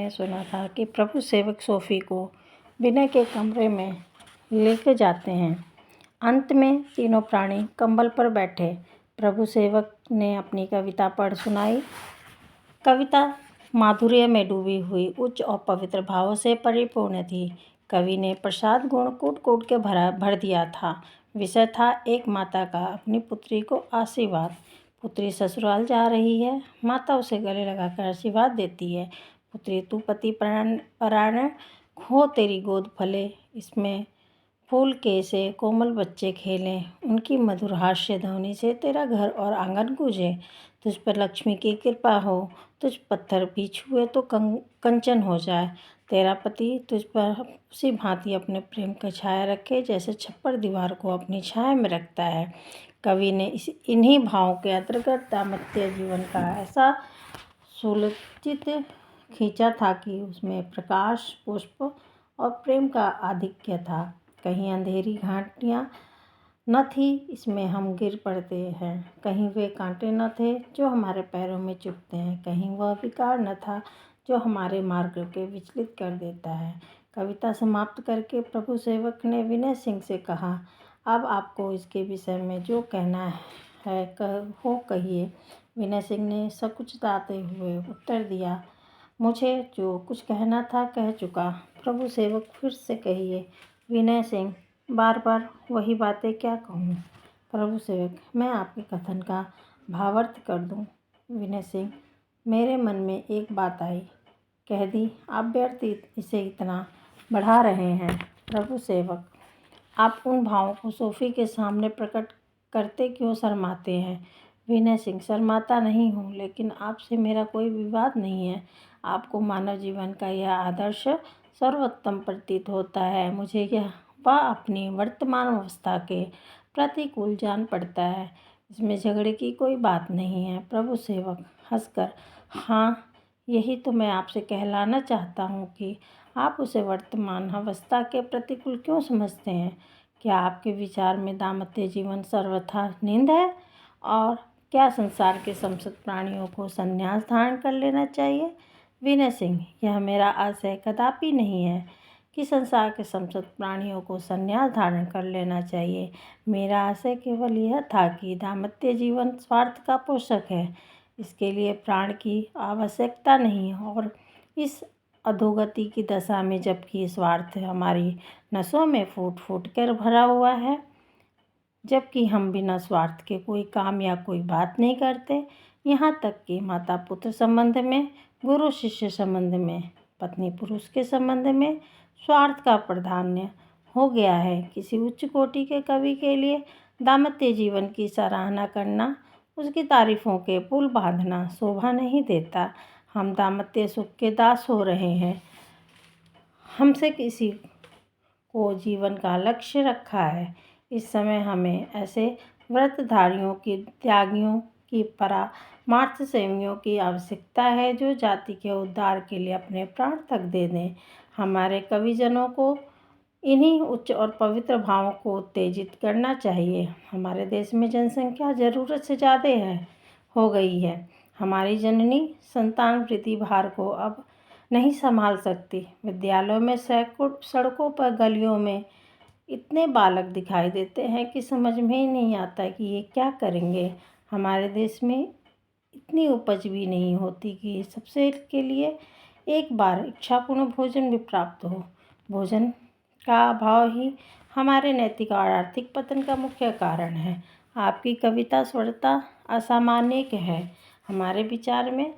में सुना था कि प्रभु सेवक सोफ़ी को विनय के कमरे में लेके जाते हैं। अंत में तीनों प्राणी कंबल पर बैठे। प्रभु सेवक ने अपनी कविता पढ़ सुनाई। कविता माधुर्य में डूबी हुई, उच्च और पवित्र भावों से परिपूर्ण थी। कवि ने प्रसाद गुण कूट कूट के भर दिया था। विषय था एक माता का अपनी पुत्री को आशीर्वाद। पुत्री ससुराल जा रही है। माता उसे गले लगाकर आशीर्वाद देती है। पुत्री, तू पति परायण हो, तेरी गोद फले, इसमें फूल कैसे कोमल बच्चे खेलें, उनकी मधुर हास्य ध्वनि से तेरा घर और आंगन गूंजे। तुझ पर लक्ष्मी की कृपा हो, तुझ पत्थर भी छुए तो कंचन हो जाए। तेरा पति तुझ पर उसी भांति अपने प्रेम का छाया रखे जैसे छप्पर दीवार को अपनी छाया में रखता है। कवि ने इन्हीं भावों के अंतर्गत दाम्पत्य जीवन का ऐसा सुलचित खींचा था कि उसमें प्रकाश, पुष्प और प्रेम का आधिक्य था। कहीं अंधेरी घाटियाँ न थी, इसमें हम गिर पड़ते हैं। कहीं वे कांटे न थे जो हमारे पैरों में चुभते हैं। कहीं वह विकार न था जो हमारे मार्ग को विचलित कर देता है। कविता समाप्त करके प्रभु सेवक ने विनय सिंह से कहा, अब आपको इसके विषय में जो कहना है कहिए। विनय सिंह ने सकुचाते हुए उत्तर दिया, मुझे जो कुछ कहना था कह चुका। प्रभु सेवक, फिर से कहिए। विनय सिंह, बार बार वही बातें क्या कहूँ। प्रभु सेवक, मैं आपके कथन का भावार्थ कर दूँ। विनय सिंह, मेरे मन में एक बात आई, कह दी, आप व्यर्थ इसे इतना बढ़ा रहे हैं। प्रभु सेवक, आप उन भावों को सोफ़ी के सामने प्रकट करते क्यों शर्माते हैं। विनय सिंह, शर्माता नहीं हूँ, लेकिन आपसे मेरा कोई विवाद नहीं है। आपको मानव जीवन का यह आदर्श सर्वोत्तम प्रतीत होता है। मुझे वह अपनी वर्तमान अवस्था के प्रतिकूल जान पड़ता है। इसमें झगड़े की कोई बात नहीं है। प्रभु सेवक हंसकर, हाँ, यही तो मैं आपसे कहलाना चाहता हूँ कि आप उसे वर्तमान अवस्था के प्रतिकूल क्यों समझते हैं। क्या आपके विचार में दाम्पत्य जीवन सर्वथा निंद है? और क्या संसार के समस्त प्राणियों को संन्यास धारण कर लेना चाहिए? विनय सिंह, यह मेरा आशय कदापि नहीं है कि संसार के समस्त प्राणियों को संन्यास धारण कर लेना चाहिए। मेरा आशय केवल यह था कि दाम्पत्य जीवन स्वार्थ का पोषक है। इसके लिए प्राण की आवश्यकता नहीं, और इस अधोगति की दशा में जबकि स्वार्थ हमारी नसों में फूट फूट कर भरा हुआ है, जबकि हम बिना स्वार्थ के कोई काम या कोई बात नहीं करते। यहाँ तक कि माता पुत्र संबंध में, गुरु शिष्य संबंध में, पत्नी पुरुष के संबंध में स्वार्थ का प्राधान्य हो गया है। किसी उच्च कोटि के कवि के लिए दाम्पत्य जीवन की सराहना करना, उसकी तारीफ़ों के पुल बांधना शोभा नहीं देता। हम दाम्पत्य सुख के दास हो रहे हैं। हमसे किसी को जीवन का लक्ष्य रखा है। इस समय हमें ऐसे व्रतधारियों की, त्यागियों की, परमार्थ सेवियों की आवश्यकता है जो जाति के उद्धार के लिए अपने प्राण तक दे दें। हमारे कविजनों को इन्हीं उच्च और पवित्र भावों को उत्तेजित करना चाहिए। हमारे देश में जनसंख्या ज़रूरत से ज़्यादा हो गई है। हमारी जननी संतान वृद्धि भार को अब नहीं संभाल सकती। विद्यालयों में, सड़कों पर, गलियों में इतने बालक दिखाई देते हैं कि समझ में ही नहीं आता कि ये क्या करेंगे। हमारे देश में इतनी उपज भी नहीं होती कि सबसे के लिए एक बार इच्छापूर्ण भोजन भी प्राप्त हो। भोजन का अभाव ही हमारे नैतिक और आर्थिक पतन का मुख्य कारण है। आपकी कविता स्वरता असामान्य है। हमारे विचार में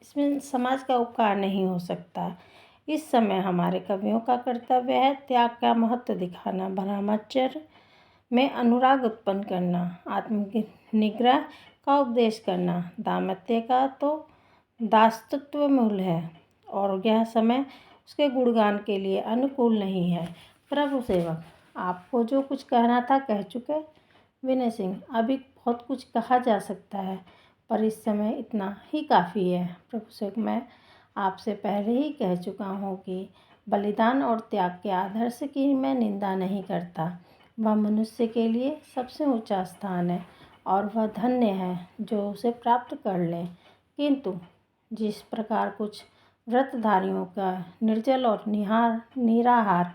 इसमें समाज का उपकार नहीं हो सकता। इस समय हमारे कवियों का कर्तव्य है त्याग का महत्व दिखाना, ब्रह्मचर्य में अनुराग उत्पन्न करना, आत्मनिग्रह का उपदेश करना। दाम्पत्य का तो दासत्व मूल है और यह समय उसके गुणगान के लिए अनुकूल नहीं है। प्रभु सेवक, आपको जो कुछ कहना था कह चुके। विनय सिंह, अभी बहुत कुछ कहा जा सकता है, पर इस समय इतना ही काफ़ी है। प्रभु सेवक, मैं आपसे पहले ही कह चुका हूँ कि बलिदान और त्याग के आदर्श की मैं निंदा नहीं करता। वह मनुष्य के लिए सबसे ऊंचा स्थान है और वह धन्य है जो उसे प्राप्त कर ले। किंतु जिस प्रकार कुछ व्रतधारियों का निर्जल और निराहार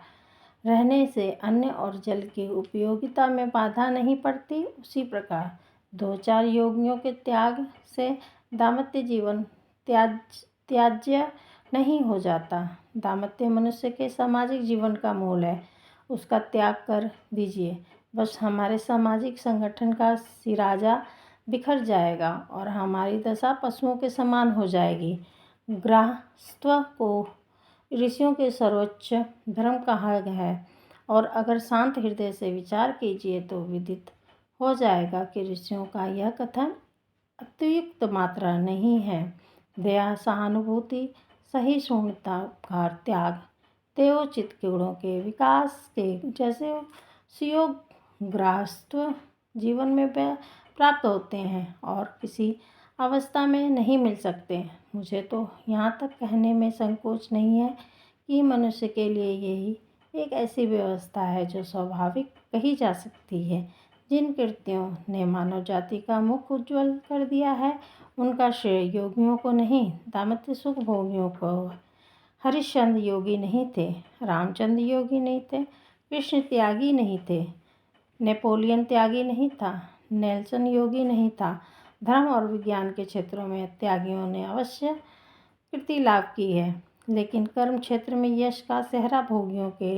रहने से अन्न और जल की उपयोगिता में बाधा नहीं पड़ती, उसी प्रकार 2-4 योगियों के त्याग से दाम्पत्य जीवन त्याज्य नहीं हो जाता। दाम्पत्य मनुष्य के सामाजिक जीवन का मूल है, उसका त्याग कर दीजिए, बस हमारे सामाजिक संगठन का सिराजा बिखर जाएगा और हमारी दशा पशुओं के समान हो जाएगी। गृहस्थ को ऋषियों के सर्वोच्च धर्म कहा है और अगर शांत हृदय से विचार कीजिए तो विदित हो जाएगा कि ऋषियों का यह कथन अतियुक्त मात्रा नहीं है। दया, सहानुभूति, सहिष्णुता का त्याग तेवोचित गुणों के विकास के जैसे सुयोग गृहस्थ जीवन में प्राप्त होते हैं और किसी अवस्था में नहीं मिल सकते। मुझे तो यहाँ तक कहने में संकोच नहीं है कि मनुष्य के लिए यही एक ऐसी व्यवस्था है जो स्वाभाविक कही जा सकती है। जिन कृत्यों ने मानव जाति का मुख उज्ज्वल कर दिया है, उनका श्रेय योगियों को नहीं, दाम्पत्य सुख भोगियों को। हरिश्चंद्र योगी नहीं थे, रामचंद्र योगी नहीं थे, कृष्ण त्यागी नहीं थे, नेपोलियन त्यागी नहीं था, नेल्सन योगी नहीं था। धर्म और विज्ञान के क्षेत्रों में त्यागियों ने अवश्य कीर्ति लाभ की है, लेकिन कर्म क्षेत्र में यश का सेहरा भोगियों के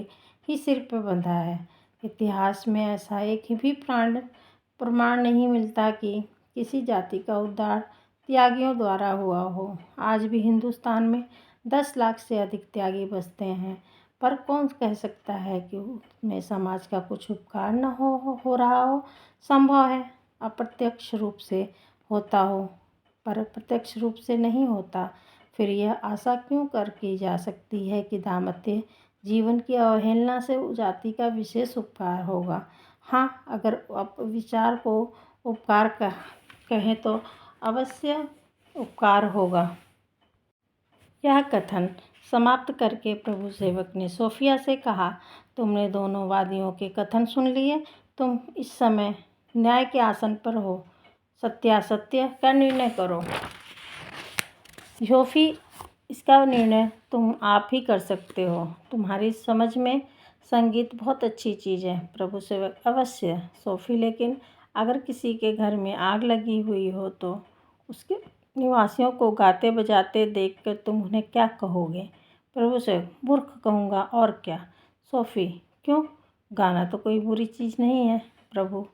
ही सिर पर बंधा है। इतिहास में ऐसा एक भी प्रमाण नहीं मिलता कि किसी जाति का उद्धार त्यागियों द्वारा हुआ हो। आज भी हिंदुस्तान में 10 लाख से अधिक त्यागी बसते हैं, पर कौन कह सकता है कि उसमें समाज का कुछ उपकार न हो रहा हो। संभव है अप्रत्यक्ष रूप से होता हो, पर प्रत्यक्ष रूप से नहीं होता। फिर यह आशा क्यों कर की जा सकती है कि दाम्पत्य जीवन की अवहेलना से जाति का विशेष उपकार होगा। हाँ, अगर आप विचार को उपकार कहें तो अवश्य उपकार होगा। यह कथन समाप्त करके प्रभु सेवक ने सोफिया से कहा, तुमने दोनों वादियों के कथन सुन लिए, तुम इस समय न्याय के आसन पर हो, सत्यासत्य का निर्णय करो। सोफी, इसका निर्णय तुम आप ही कर सकते हो, तुम्हारी समझ में संगीत बहुत अच्छी चीज़ है। प्रभु सेवक, अवश्य सोफी, लेकिन अगर किसी के घर में आग लगी हुई हो तो उसके निवासियों को गाते बजाते देखकर तुम उन्हें क्या कहोगे? प्रभु सेवक, मूर्ख कहूँगा और क्या। सोफी, क्यों? गाना तो कोई बुरी चीज़ नहीं है। प्रभु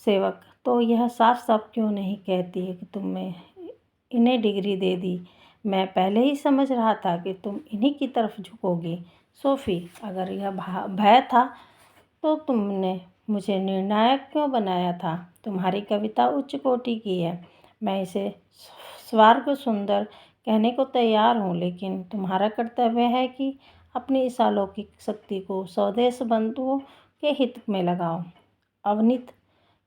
सेवक, तो यह साफ साफ क्यों नहीं कहती है कि तुमने इन्हें डिग्री दे दी? मैं पहले ही समझ रहा था कि तुम इन्हीं की तरफ झुकोगी। सोफी, अगर यह भय था तो तुमने मुझे निर्णायक क्यों बनाया था? तुम्हारी कविता उच्च कोटि की है, मैं इसे स्वर्ग सुंदर कहने को तैयार हूँ, लेकिन तुम्हारा कर्तव्य है कि अपनी इस अलौकिक शक्ति को स्वदेश बंधुओं के हित में लगाओ। अवनीत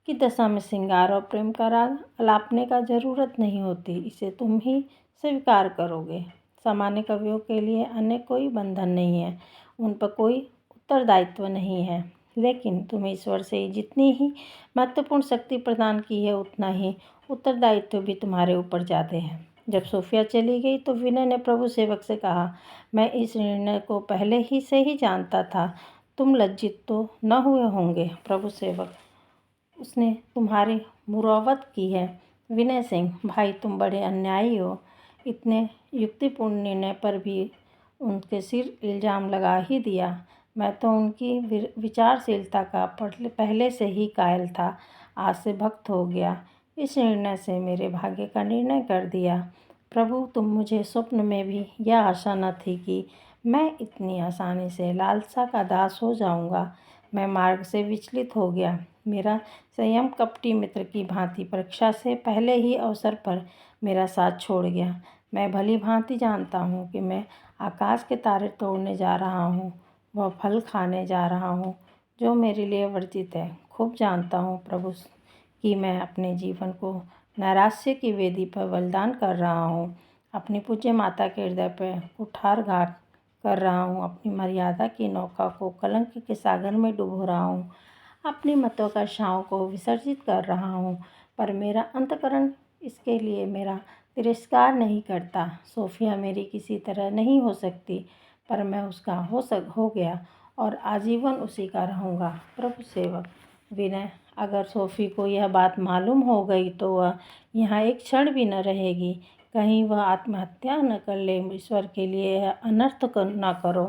की दशा में श्रृंगार और प्रेम का राग अलापने का जरूरत नहीं होती, इसे तुम ही स्वीकार करोगे। सामान्य कवियों के लिए अन्य कोई बंधन नहीं है, उन पर कोई उत्तरदायित्व नहीं है, लेकिन तुम्हें ईश्वर से जितनी ही महत्वपूर्ण शक्ति प्रदान की है, उतना ही उत्तरदायित्व भी तुम्हारे ऊपर ज़्यादा है। जब सोफिया चली गई तो विनय ने प्रभु सेवक से कहा, मैं इस निर्णय को पहले ही से ही जानता था, तुम लज्जित तो न हुए होंगे। प्रभु सेवक, उसने तुम्हारी मुरवत की है। विनय सिंह, भाई तुम बड़े अन्यायी हो, इतने युक्तिपूर्ण निर्णय पर भी उनके सिर इल्ज़ाम लगा ही दिया। मैं तो उनकी विचारशीलता का पहले से ही कायल था, आज से भक्त हो गया। इस निर्णय से मेरे भाग्य का निर्णय कर दिया। प्रभु, तुम मुझे स्वप्न में भी यह आशा न थी कि मैं इतनी आसानी से लालसा का दास हो जाऊंगा। मैं मार्ग से विचलित हो गया। मेरा संयम कपटी मित्र की भांति परीक्षा से पहले ही अवसर पर मेरा साथ छोड़ गया। मैं भली भांति जानता हूँ कि मैं आकाश के तारे तोड़ने जा रहा हूँ, वह फल खाने जा रहा हूँ जो मेरे लिए वर्जित है। खूब जानता हूँ प्रभु कि मैं अपने जीवन को नैराश्य की वेदी पर बलिदान कर रहा हूँ, अपनी पूज्य माता के हृदय पर कुठारघात कर रहा हूँ, अपनी मर्यादा की नौका को कलंक के सागर में डुबो रहा हूँ, अपनी महत्वाकांक्षाओं को विसर्जित कर रहा हूँ, पर मेरा अंतःकरण इसके लिए मेरा तिरस्कार नहीं करता। सोफिया मेरी किसी तरह नहीं हो सकती, पर मैं उसका हो गया और आजीवन उसी का रहूँगा। प्रभु सेवक विनय, अगर सोफ़ी को यह बात मालूम हो गई तो वह यहाँ एक क्षण भी न रहेगी। कहीं वह आत्महत्या न कर ले। ईश्वर के लिए यह अनर्थ न करो।